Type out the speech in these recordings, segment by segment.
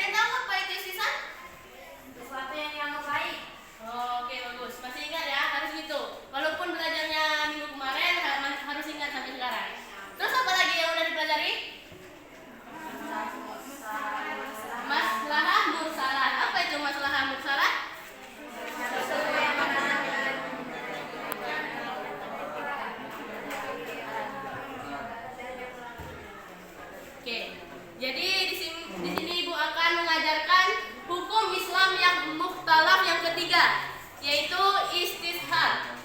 yang tahu apa itu istisab? Sesuatu yang dianggap baik. Oke, bagus. Masih ingat ya, harus gitu. Walaupun belajarnya minggu kemarin, harus ingat sampai sekarang. Terus apa lagi yang udah dipelajari? Maslahah mursalah. Apa itu maslahah mursalah? Oke. Jadi di sini Ibu akan mengajarkan hukum Islam yang mukhtalaf yang ketiga, yaitu istishab.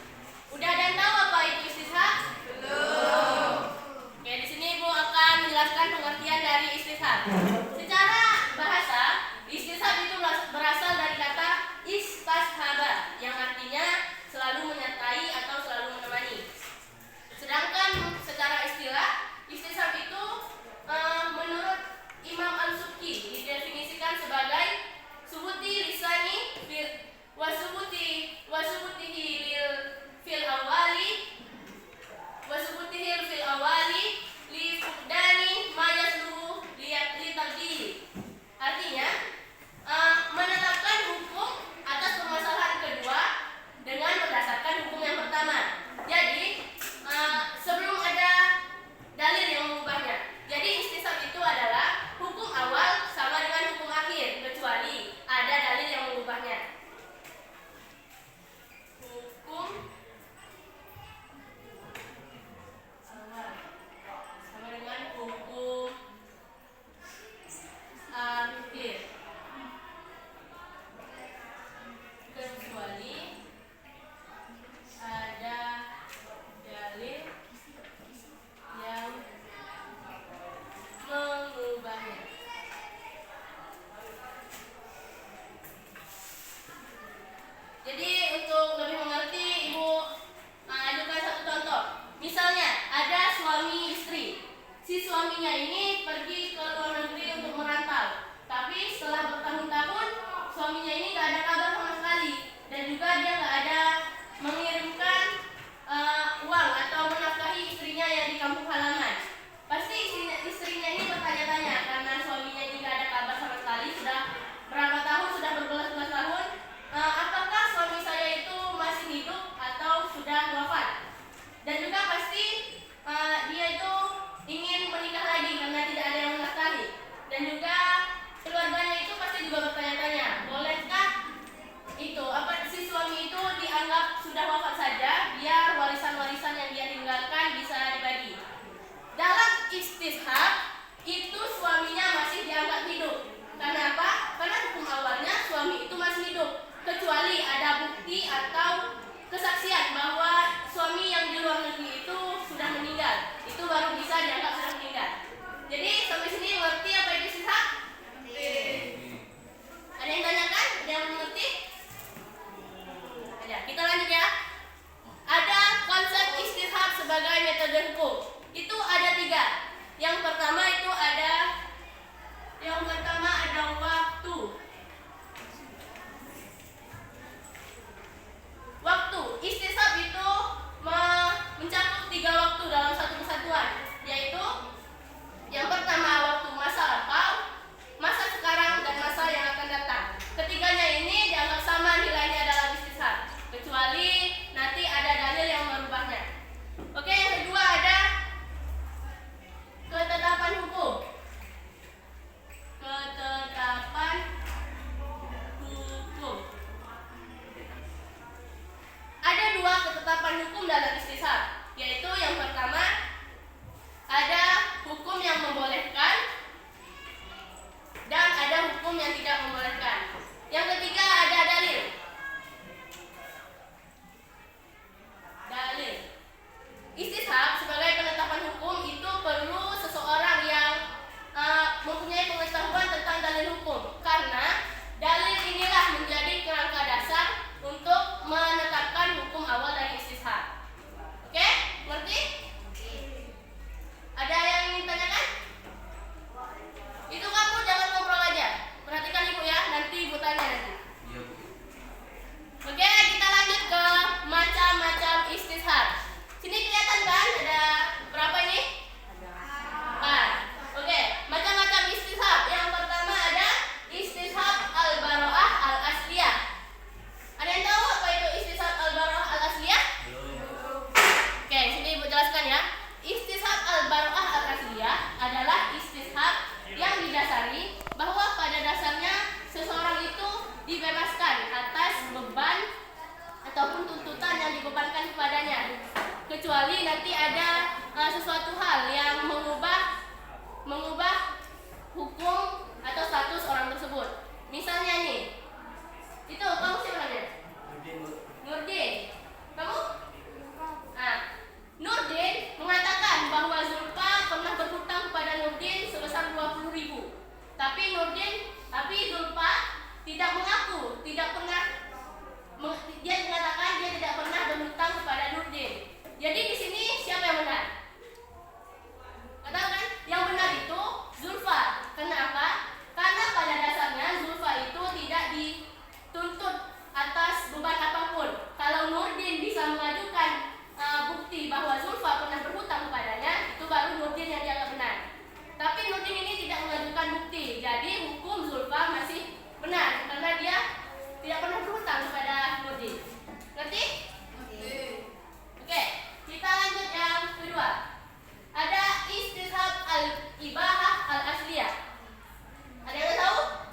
Udah ada yang tahu apa itu istishab? Belum. Oke, di sini Ibu akan menjelaskan pengertian dari istishab. Secara bahasa, istishab itu berasal dari kata istashaba, yang artinya selalu menyertai atau selalu menemani. Sedangkan secara istilah, istishab itu menurut Imam Al-Subki didefinisikan sebagai subuti lisani wasubutihi fil awali li fuqdani ma yasluhu li taqdiri. Artinya menetapkan hukum atas permasalahan kedua dengan berdasarkan hukum yang pertama. Jadi sebelum ada dalil yang mengubahnya. Jadi istishab itu adalah hukum awal sama dengan hukum akhir, kecuali ada dalil yang mengubahnya. Hukum awal sama dengan hukum akhir, kecuali ada dalil yang mengubahnya. Jadi untuk lebih mengerti, Ibu ajukan satu contoh. Misalnya ada suami istri. Si suaminya ini pergi ke luar negeri untuk merantau. Tapi setelah bertahun-tahun suaminya ini gak ada kabar sama sekali, dan juga dia gak ada mengirimkan uang atau menafkahi istrinya yang di kampung halaman. Pasti istrinya ini bertanya-tanya karena suaminya ini gak ada kabar sama sekali. Sudah berapa tahun, sudah berbelas-belas tahun, apakah suami saya itu masih hidup atau sudah wafat? Dan juga pasti dia itu ingin menikah lagi karena tidak ada yang menafkahi. Dan juga keluarganya itu pasti juga bertanya-tanya, bolehkah itu si suami itu dianggap sudah wafat saja, biar warisan-warisan yang dia tinggalkan bisa dibagi. Dalam istishab itu suaminya masih dianggap hidup. Karena apa? Karena hukum awalnya suami itu masih hidup, kecuali ada bukti atau kesaksian bahwa suami yang di luar negeri itu sudah meninggal. Itu baru bisa dianggap sudah meninggal. Jadi sampai sini ngerti apa itu istishab? Ada yang tanyakan? Ada yang mengerti? Ada. Kita lanjut ya. Ada konsep istishab sebagai metode hukum. Itu ada 3. Yang pertama ada waktu. Waktu istishab itu mencakup 3 waktu dalam satu kesatuan, yaitu yang pertama waktu masa lampau, masa sekarang, dan masa yang akan datang. Ketiganya ini dianggap sama nilainya dalam istishab, kecuali nanti ada dalil yang merubahnya. Oke, yang kedua ada ketetapan hukum. Ketetapan hukum. Ada 2 ketetapan hukum dalam istishab, yaitu yang pertama ada hukum yang membolehkan dan ada hukum yang tidak membolehkan. Yang ketiga ada dalil. Dalil. Istishab sebagai penetapan hukum itu perlu seseorang yang mempunyai pengetahuan tentang dalil hukum, karena dalil inilah menjadi kerangka dasar untuk menetapkan hukum awal dari istishab. Oke? Ngerti? Ada yang ingin tanyakan? Itu kamu jangan ngobrol aja. Perhatikan Ibu ya, nanti Ibu tanya nanti. kecuali nanti ada sesuatu hal yang mengubah hukum atau status orang tersebut. Misalnya nih, itu kamu siapa namanya? Nurdin. Kamu? Nurdin mengatakan bahwa Zulfa pernah berhutang kepada Nurdin sebesar 20.000. Tapi Zulfa tidak mengaku, dia mengatakan dia tidak pernah berhutang kepada Nurdin. Jadi di sini siapa yang benar? Katakan yang benar itu Zulfa. Kenapa? Karena pada dasarnya Zulfa itu tidak dituntut atas beban apapun. Kalau Nurdin bisa mengajukan bukti bahwa Zulfa pernah berhutang kepadanya, itu baru Nurdin yang dianggap benar. Tapi Nurdin ini tidak mengajukan bukti, jadi hukum Zulfa masih benar karena dia tidak pernah berhutang kepada Nurdin. Ngerti? Oke, kita lanjut yang kedua. Ada istishab al-ibahah al-asliyah. Ada yang tahu?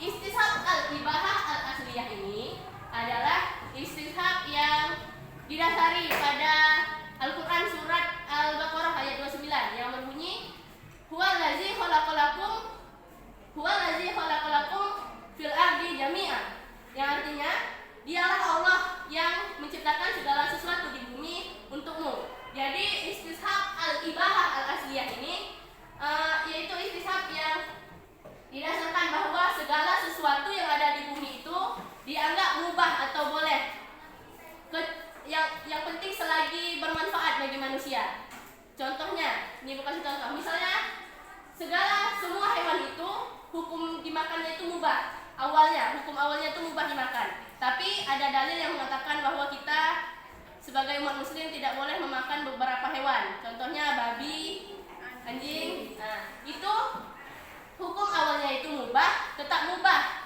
Istishab al-ibahah al-asliyah ini adalah istishab yang didasari pada Al-Quran surat Al-Baqarah ayat 29 yang berbunyi Huwallazi khalaqalakum fil ardi jami'an, yang artinya dialah Allah yang menciptakan segala sesuatu di bumi untukmu. Jadi istishab al-ibahah al-asliyah ini yaitu istishab yang didasarkan bahwa segala sesuatu yang ada di bumi itu dianggap mubah atau boleh, yang penting selagi bermanfaat bagi manusia. Contohnya, ini bukan contoh. Misalnya, semua hewan itu hukum dimakannya itu mubah. Hukum awalnya itu mubah dimakan. Tapi ada dalil yang mengatakan bahwa kita sebagai umat muslim tidak boleh memakan beberapa hewan. Contohnya babi, anjing. Itu hukum awalnya itu mubah, tetap mubah.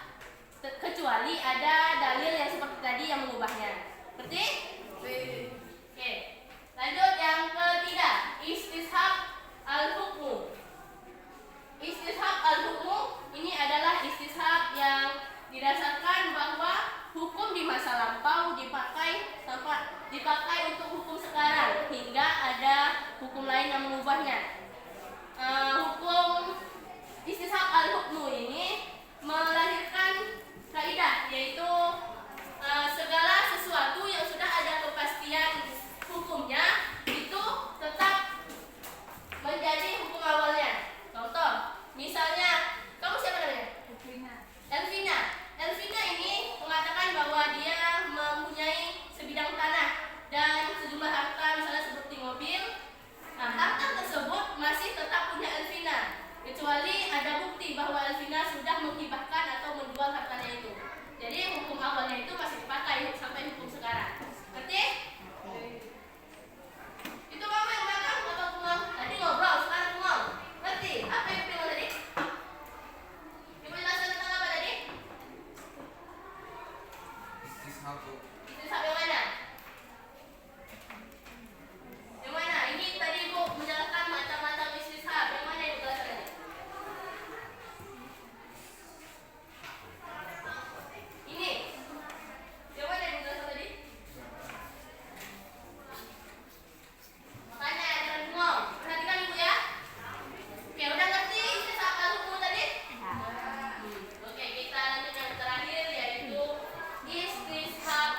Kecuali ada dalil yang seperti tadi yang mengubahnya. Ngerti? Oke. Lanjut yang ketiga, istishab al-hukmu. Istishab al-hukmu ini adalah istishab yang didasarkan bahwa hukum di masa lampau dipakai untuk hukum sekarang hingga ada hukum lain yang mengubahnya. Hukum istishab al-hukmu ini melahirkan kaidah, yaitu segala sesuatu yang sudah ada kepastian hukumnya itu tetap menjadi hukum awalnya. Contoh, misalnya kamu siapa namanya? Elvina ini mengatakan bahwa dia mempunyai sebidang tanah dan sejumlah harta, misalnya seperti mobil. Harta tersebut masih tetap punya Elvina, kecuali ada bukti bahwa Elvina sudah menghibahkan atau menjual hartanya itu. Jadi hukum awalnya itu masih dipakai sampai hukum sekarang. Ngerti? Itu kamu yang belakang atau bengong? Tadi ngobrol, sekarang bengong. Ngerti? Apa yang bengong tadi? Ibu jelaskan tentang apa tadi? Istishab yang mana? Yang mana? Ini tadi Ibu menjelaskan macam-macam istishab. Yang mana Ibu jelaskan tadi? Ini. Yang mana Ibu jelaskan tadi? Makanya jangan bengong. Perhatikan Ibu ya. Oke, udah ngerti istishab al-hukmu tadi? Oke, kita lanjut yang terakhir, yaitu istishab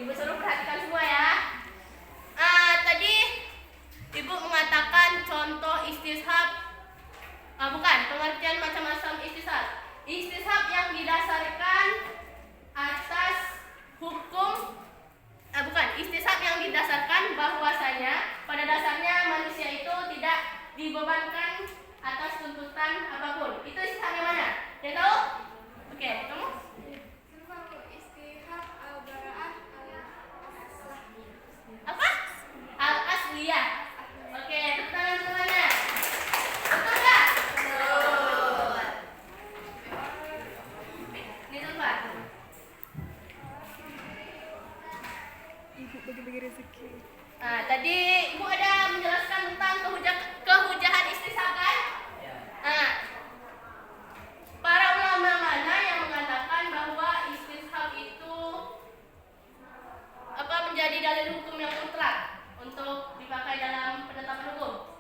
Ibu suruh perhatikan semua ya. Tadi Ibu mengatakan contoh istishab, bukan, pengertian macam-macam istishab. Istishab yang didasarkan atas hukum, bukan, istishab yang didasarkan bahwasanya pada dasarnya manusia itu tidak dibebankan atas tuntutan apapun. Itu istishab yang mana? Yang tahu? Oke, kamu? Istihab al-bara'ah al-aslah. Apa? Al-asliyah. Oke, tepuk tangan semuanya. Betul nggak? Betul. Ini tuh Pak. Ibu bagi-bagi rezeki. Tadi Ibu ada menjelaskan tentang kehujahan istishab kan? Para ulama mana yang mengatakan bahwa istishab itu menjadi dalil hukum yang mutlak untuk dipakai dalam penetapan hukum?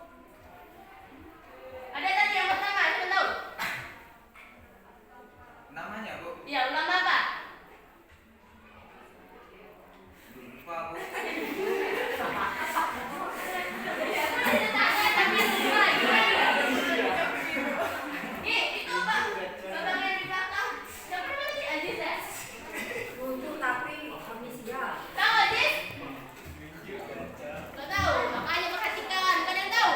Ada tadi yang pertama, siapa tahu? Namanya Bu? Ya, ulama apa? Lupa Bu. Ada tangan tapi lupa. Gimana? Itu Pak. Bapak yang di belakang. Siapa namanya sih? Aziz ya? Untuk tapi Amisya. Tahu Aziz? Nggak tahu, makanya perhatikan. Kan yang tahu?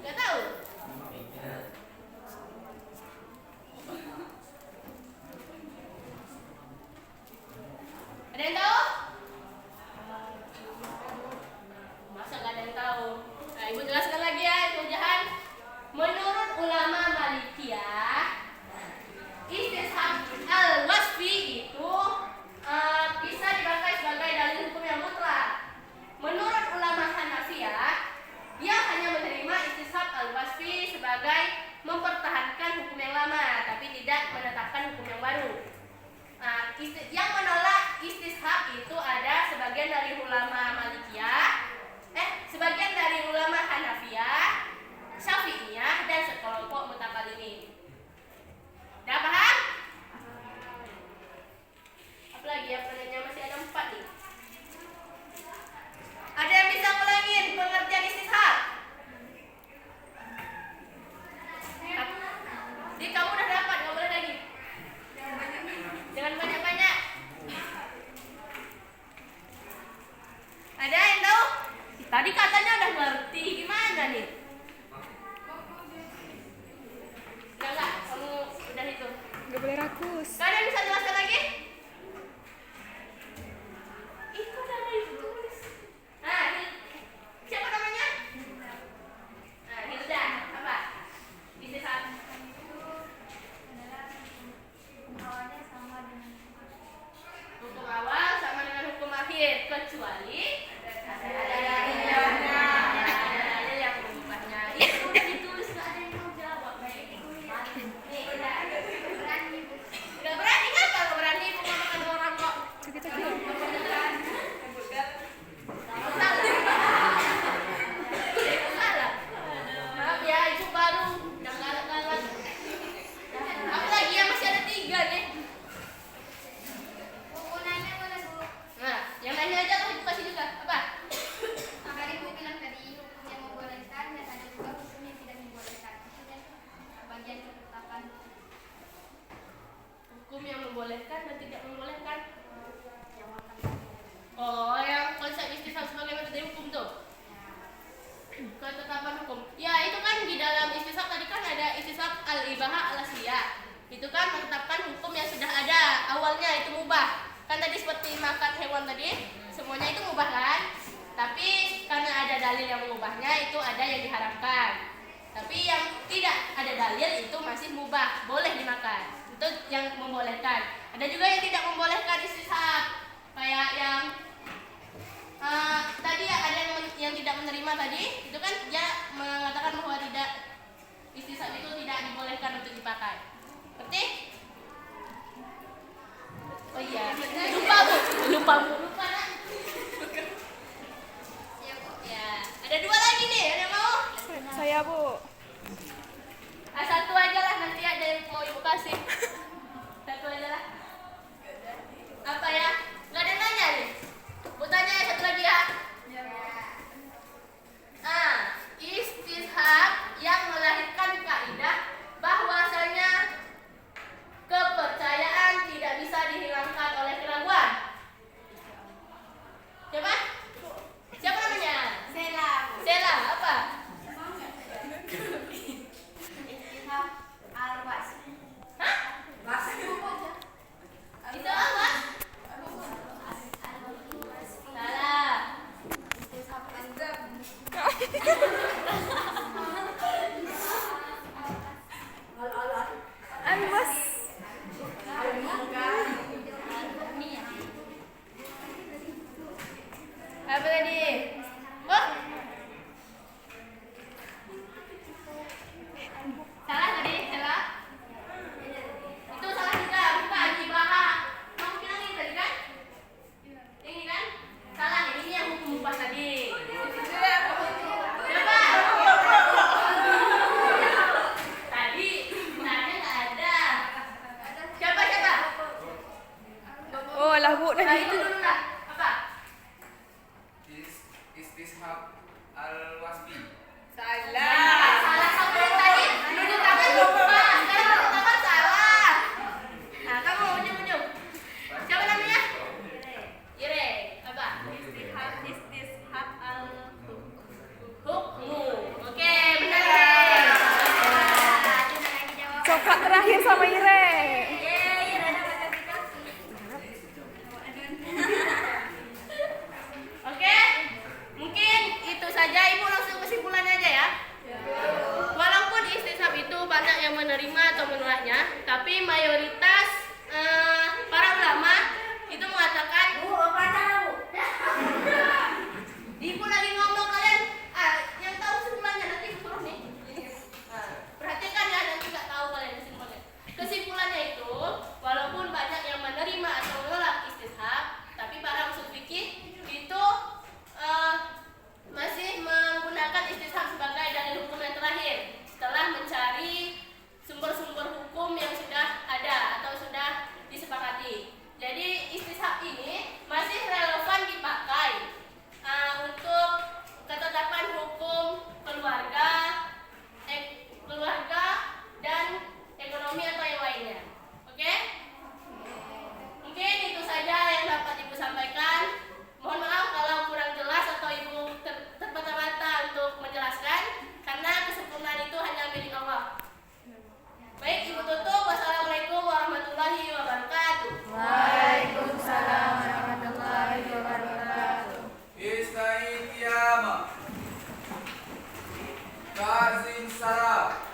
Nggak tahu? Ada yang tahu? Masa nggak ada yang tahu? Nah, Ibu jelaskan lagi ya, kehujahan. Menurut ulama Malikiyah, istishab al-wasfi itu bisa dipakai sebagai dalil hukum yang mutlak. Menurut ulama Hanafiyah, dia hanya menerima istishab al-wasfi sebagai mempertahankan hukum yang lama, tapi tidak menetapkan hukum yang baru. Yang menolak istishab itu ada sebagian dari ulama Malikiyah, sebagian dari ulama Hanafiyah, Syafi'iyah, dan sekelompok mutakalimin. Udah paham? Apalagi ya, pertanyaannya masih ada 4 nih. Ada yang bisa ngulangin pengertian istishab? Jadi kamu udah dapat, nggak boleh lagi. Jangan banyak-banyak. Ada yang tahu? Tadi katanya udah ngerti, gimana nih? Enggak, kamu udah itu. Gak boleh rakus. Kalian bisa jelaskan lagi? Itu ada ditulis. Siapa namanya? Hilda. Apa? Istishab. Awalnya sama dengan Hukum awal sama dengan hukum akhir, kecuali ada yang mengubahnya. Itu udah ditulis, nggak ada yang mau jawab. Nih, nggak berani kan? Kalau berani Ibu ngomong sama orang kok. Sakit-sakit. Salah. Maaf ya, Ibu baru. Udah galak-galak. Apa lagi ya? Masih ada 3 nih. penggunaannya boleh Bu. Nah, yang lainnya aja lah Ibu kasih juga. Apa? Tadi Bu bilang tadi hukum yang membolehkan dan ada juga hukum yang tidak membolehkan. Itu dan bagian ketetapan. Hukum yang membolehkan dan tidak membolehkan. Yang akan Oh, yang konsep istishab sebagai metode hukum tuh. Ketetapan hukum. Ya, itu kan di dalam istishab tadi kan ada istishab al-ibahah al-asliyah. Itu kan menetapkan hukum yang sudah ada, awalnya itu mubah. Kan tadi seperti makan hewan tadi, semuanya itu mubah kan? Tapi karena ada dalil yang mengubahnya, itu ada yang diharamkan. Tapi yang tidak ada dalil itu masih mubah, boleh dimakan. Itu yang membolehkan. Ada juga yang tidak membolehkan istishab. Kayak yang tadi ada yang tidak menerima tadi, itu kan dia mengatakan bahwa tidak, istishab itu tidak dibolehkan untuk dipakai. Ngerti? Oh iya, lupa nak. Ya, ada 2 lagi nih, ada yang mau? Saya Bu. Satu aja lah, nanti ada yang mau Ibu kasih. Nah, itu dulu lah. Apa? Istishab al-wasbi. Salah satu yang tadi. Nunjuk tangan lupa. Sekarang nunjuk tangan salah. Nah, kamu unjuk. Siapa namanya? Ire. Apa? Istishab al-hukmu. Oke, benar. Coklat terakhir sama Ire. Oke, mungkin itu saja. Ibu langsung kesimpulannya aja ya. Walaupun istishab itu banyak yang menerima atau menolaknya, tapi mayoritas para ulama itu mengatakan, Ibu lagi ngomong kalian, yang tahu kesimpulannya nanti suruh nih. Nah, perhatikan ya, nanti nggak tahu kalian kesimpulannya. Kesimpulannya itu, walaupun banyak yang menerima atau menolak istishab, tapi para usul fikih itu masih menggunakan istishab sebagai dalil hukum yang terakhir setelah mencari sumber-sumber hukum yang sudah ada atau sudah disepakati. Jadi istishab ini masih relevan dipakai untuk ketetapan hukum keluarga dan ekonomi atau yang lainnya. Oke? Mungkin itu saja yang dapat Ibu sampaikan. Mohon maaf kalau kurang jelas atau Ibu terbata-bata untuk menjelaskan, karena kesempurnaan itu hanya milik Allah. Baik, Ibu tutup. Wassalamualaikum warahmatullahi wabarakatuh. Waalaikumsalam warahmatullahi wabarakatuh. Istaiqiyama. Kazim Sarah.